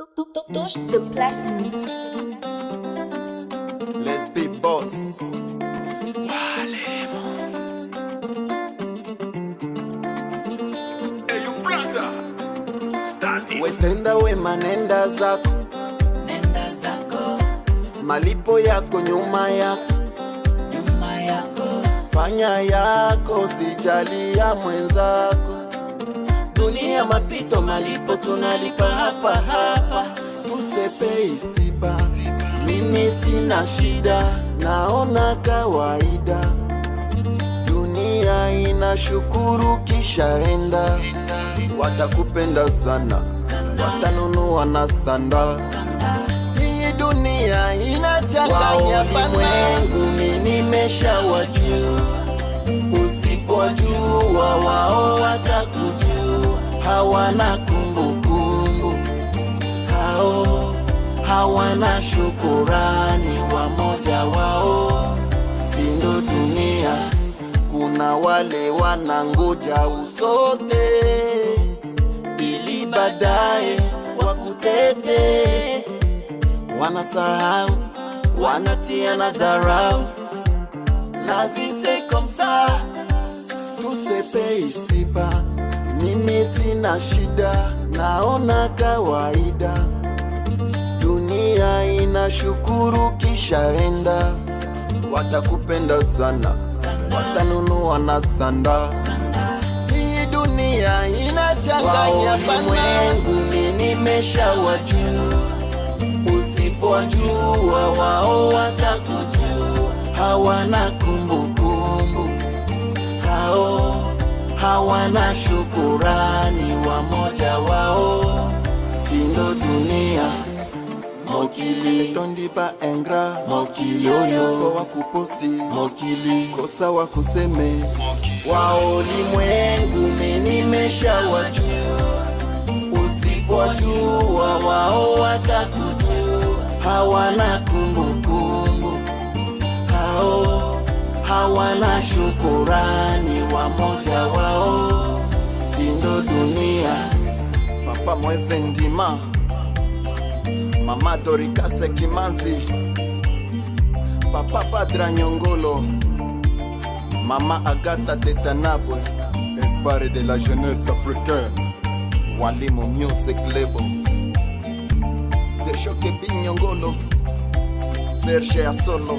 Touche de platine. Let's be boss. Wetenda wema, nenda zako, nenda zako, malipo yako nyuma yako, nyuma yako. fanya yako, sijali ya mwenzako. Dunia mapito, malipo tunalipa hapa hapa. Usepe isiba, mimi sina shida, naona kawaida. Dunia inashukuru kisha enda, watakupenda sana, watanunua na sanda. Hii dunia inachanganya ulimwengu, mimi nimeshawajua. Usipojua wao watakujua, hawana kumbukumbu, hao hawana shukurani, wamoja wao. Indo dunia, kuna wale wanangoja usote ili baadaye wakutete. Wanasahau, wanatia na dharau. La vie c'est comme ça, tusepe isiba, mimi sina shida, naona kawaida. Dunia inashukuru kisha enda, watakupenda sana, watanunua na sanda. Hii dunia inachanganya ulimwengu, mimi nimeshawajua. Usipojua wao watakujua, hawana kumbukumbu, hao hawana shukurani, wamoja wao. Indo dunia, mokili tondi pa engra, mokili oyo fo wakuposti, mokili kosa wakuseme. Wao ulimwengu, mimi nimeshawajua. Usipojua wao watakujua, hawana kumbukumbu, hao hawana shukurani, wamoja wao. Indo dunia, Papa Mweze Ndima, Mama Dorikase Kimanzi, Papa Padra Nyongolo, Mama Agata Tetanabwe, espoir de la jeunesse africaine, Walimu Music Label, Deshoke Binyongolo, Serge Asolo.